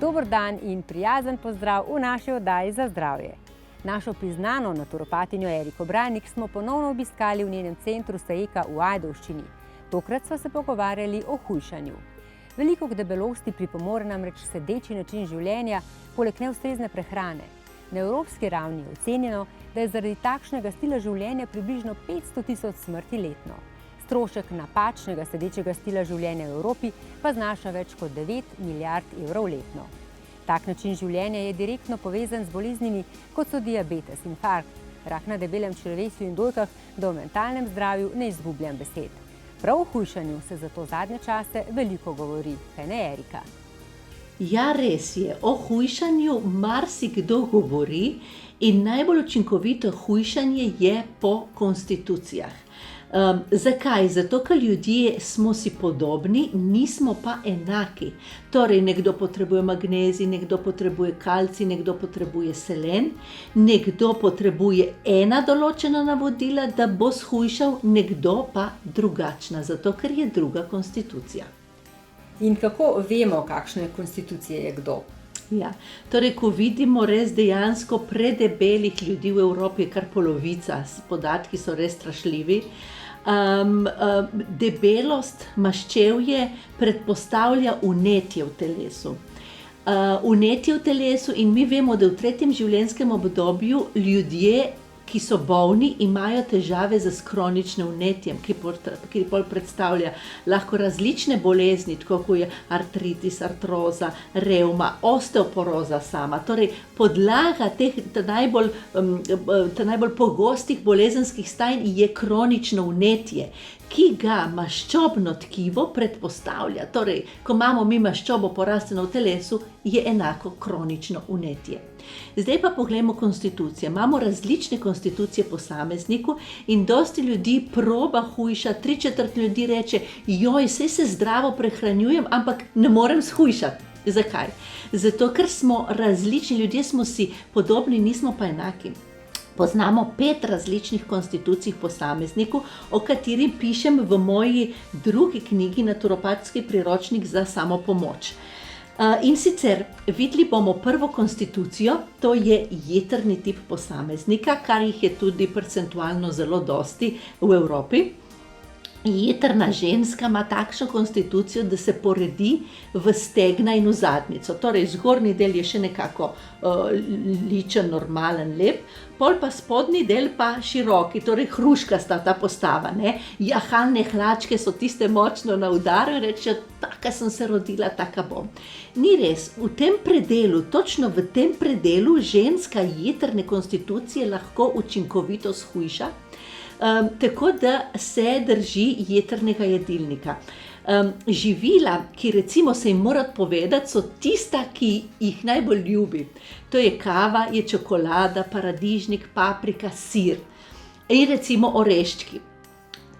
Dober dan in prijazen pozdrav v naši oddaji za zdravje. Našo priznano naturopatinjo Eriko Branik smo ponovno obiskali v njenem centru Saeka v Ajdovščini. Tokrat sva se pogovarjali o hujšanju. Veliko k debelosti pripomore namreč sedeči način življenja, poleg neustrezne prehrane. Na evropski ravni je ocenjeno, da je zaradi takšnega stila življenja približno 500 000 smrti letno. Strošek napačnega sedečega stila življenja v Evropi pa znaša več kot 9 milijard evrov letno. Tak način življenja je direktno povezan z boleznimi, kot so diabetes, infarkt, rak na debelem črevesju in dojkah, da o mentalnem zdravju ne izgubljam besed. Prav o hujšanju se zato zadnje čase veliko govori, kaj ne, Erika? Ja, res je, o hujšanju marsikdo govori in najbolj učinkovito hujšanje je po konstitucijah. Zakaj? Zato, ker ljudje smo si podobni, nismo pa enaki. Torej, nekdo potrebuje magnezij, nekdo potrebuje kalcij, nekdo potrebuje selen, nekdo potrebuje ena določena navodila, da bo shujšal, nekdo pa drugačna, zato ker je druga konstitucija. In kako vemo, kakšne konstitucije je kdo? Ja, torej, ko vidimo res dejansko predebelih ljudi v Evropi, kar polovica, podatki so res strašljivi. Debelost, maščevje predpostavlja vnetje v telesu. Vnetje v telesu in mi vemo, da v tretjem življenjskem obdobju ljudje, ki so bolni, imajo težave z kroničnim vnetjem, ki bolj predstavlja lahko različne bolezni, tako kot je artritis, artroza, revma, osteoporoza sama. Torej, podlaga teh najbolj pogostih bolezenskih stanj je kronično vnetje, ki ga maščobno tkivo predpostavlja. Torej, ko imamo mi maščobo porasteno v telesu, je enako kronično vnetje. Zdaj pa poglejmo konstitucije. Imamo različne konstitucije posamezniku in dosti ljudi proba hujšati, 3/4 ljudi reče, joj, saj se zdravo prehranjujem, ampak ne morem shujšati. Zakaj? Zato, ker smo različni, ljudje smo si podobni, nismo pa enaki. Poznamo 5 različnih konstitucij posamezniku, o kateri pišem v moji drugi knjigi Naturopatski priročnik za samopomoč. In sicer videli bomo prvo konstitucijo, to je jetrni tip posameznika, kar jih je tudi percentualno zelo dosti v Evropi. Jetrna ženska ima takšno konstitucijo, da se poredi v stegna in v zadnjico. Torej, zgornji del je še nekako ličen, normalen, lep, pol pa spodnji del pa široki, torej hruškasta ta postava, ne? Jahalne hlačke so tiste močno na udaru in rečejo, taka sem se rodila, taka bom. Ni res, v tem predelu, točno v tem predelu ženska jetrne konstitucije lahko učinkovito shujša, tako da se drži jetrnega jedilnika. Živila, ki recimo se jim mora odpovedati, so tista, ki jih najbolj ljubi. To je kava, je čokolada, paradižnik, paprika, sir in recimo oreščki.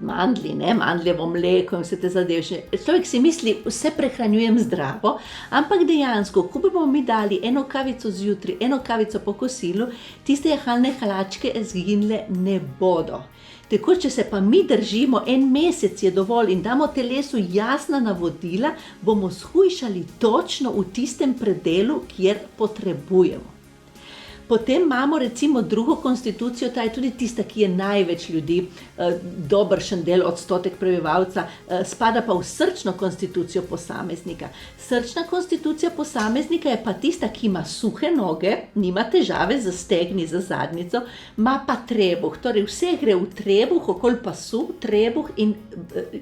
Mandlji, ne, mandljevo mleko in vse te zadeve. Človek si misli, vse prehranjujem zdravo, ampak dejansko, ko bomo mi dali eno kavico zjutraj, eno kavico po kosilu, tiste jahalne hlačke zginile ne bodo. Tako, če se pa mi držimo, 1 mesec je dovolj in damo telesu jasna navodila, bomo shujšali točno v tistem predelu, kjer potrebujemo. Potem imamo recimo drugo konstitucijo, ta je tudi tista, ki je največ ljudi, dobršen del, odstotek prebivalca, spada pa v srčno konstitucijo posameznika. Srčna konstitucija posameznika je pa tista, ki ima suhe noge, nima težave z stegni, z zadnjico, ima pa trebuh, torej vse gre v trebuh, okoli pasu, trebuh in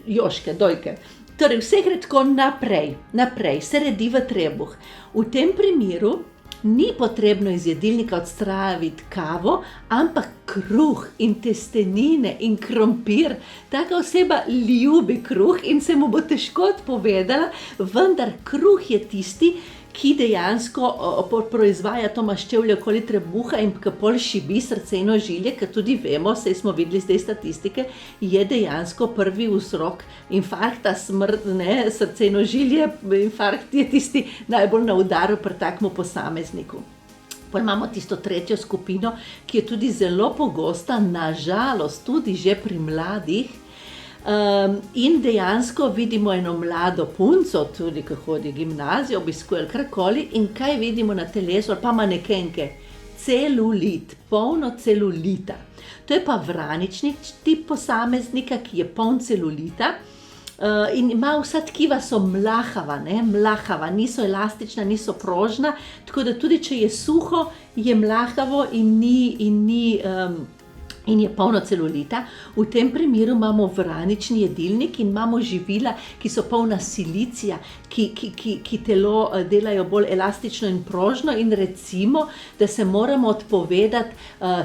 joške, dojke. Torej vse gre tako naprej, se redi v trebuh. V tem primeru ni potrebno iz jedilnika odstraviti kavo, ampak kruh in testenine in krompir. Taka oseba ljubi kruh in se mu bo težko odpovedala, vendar kruh je tisti, ki dejansko proizvaja to maščevje okoli trebuha in ki pol šibi srce in ožilje, ker tudi vemo, saj smo videli zdaj statistike, je dejansko prvi vzrok infarkta, smrt, ne, srce in ožilje, infarkt je tisti najbolj na udaru pri takmu posamezniku. Potem imamo tisto tretjo skupino, ki je tudi zelo pogosta, na žalost tudi že pri mladih, In dejansko vidimo eno mlado punco, tudi ko hodi gimnazijo, obiskuje karkoli, in kaj vidimo na telesu, ali pa manekenke? Celulit, polno celulita. To je pa vranični tip posameznika, ki je poln celulita. In ima vsa tkiva so mlahava, mlahava, niso elastična, niso prožna, tako da tudi če je suho, je mlahavo in je polno celulita. V tem primeru imamo vranični jedilnik in imamo živila, ki so polna silicija, ki telo delajo bolj elastično in prožno, in recimo, da se moramo odpovedati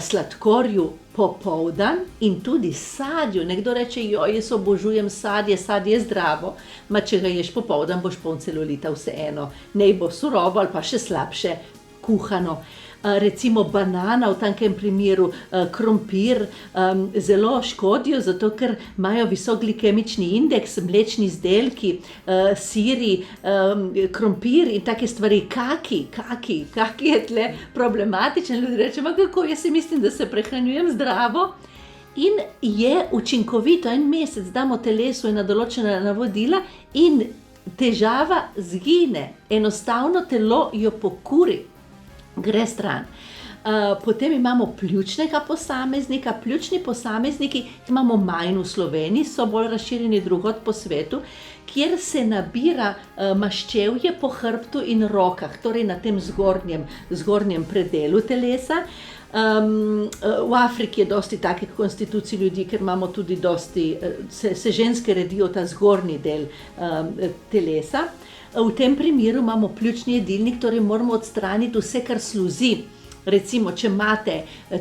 sladkorju popoldan in tudi sadju. Nekdo reče, jaz obožujem sadje, sadje je zdravo. Če ga ješ popoldan, boš poln celulita vseeno. Naj bo surovo ali pa še slabše kuhano. Recimo banana, v takem primeru krompir, zelo škodijo, zato ker imajo visok glikemični indeks, mlečni izdelki, siri, krompir in take stvari. Kaki je tle problematičen. Ljudje rečemo, kako, jaz si mislim, da se prehranjujem zdravo. In je učinkovito, en mesec damo telesu ena določena navodila in težava zgine. Enostavno telo jo pokuri. Gre stran. Potem imamo pljučnega posameznika. Pljučni posamezniki imamo manj v Sloveniji, so bolj razširjeni drugod po svetu, kjer se nabira maščevje po hrbtu in rokah, torej na tem zgornjem predelu telesa. V Afriki je dosti takih konstitucij ljudi, ker imamo tudi dosti, se ženske redijo ta zgornji del telesa. V tem primeru imamo pljučni jedilnik, torej moramo odstraniti vse, kar sluzi. Recimo, če imate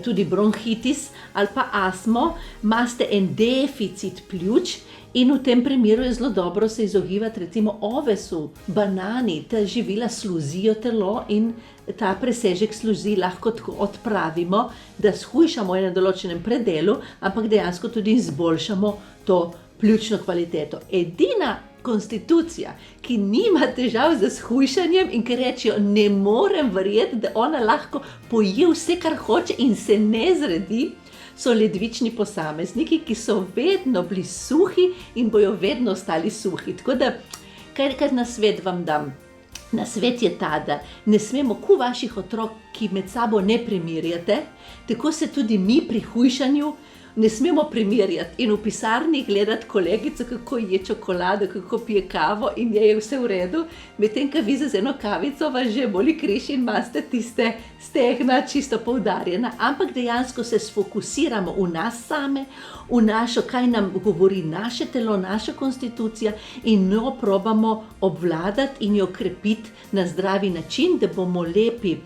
tudi bronhitis ali pa astmo, imate en deficit pljuč in v tem primeru je zelo dobro se izogibati recimo ovesu, banani. Ta živila sluzijo telo in ta presežek sluzi lahko tako odpravimo, da shujšamo na določenem predelu, ampak dejansko tudi izboljšamo to pljučno kvaliteto. Edina konstitucija, ki nima težav z shujšanjem in ki rečejo, ne morem verjeti, da ona lahko poje vse, kar hoče in se ne zredi, so ledvični posamezniki, ki so vedno bili suhi in bojo vedno ostali suhi. Tako da, kaj na svet vam dam? Na svet je ta, da ne smemo vaših otrok, ki med sabo ne primerjate, tako se tudi mi pri hujšanju ne smemo primerjati in v pisarni gledati kolegico, kako je čokolado, kako pije kavo in je vse v redu, medtem ko vi z eno kavico vas že boli križ in imate tiste stehna čisto poudarjena. Ampak dejansko se sfokusiramo v nas same, v našo, kaj nam govori naše telo, naša konstitucija in jo probamo obvladati in jo krepiti na zdravi način, da bomo lepi.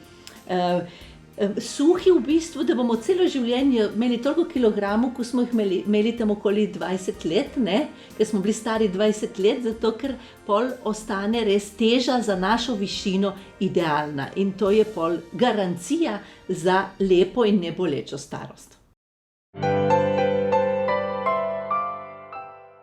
Suhi v bistvu, da bomo celo življenje imeli toliko kilogramov, ko smo jih imeli tam okoli 20 let, ker smo bili stari 20 let, zato ker pol ostane res teža za našo višino idealna in to je pol garancija za lepo in nebolečo starost.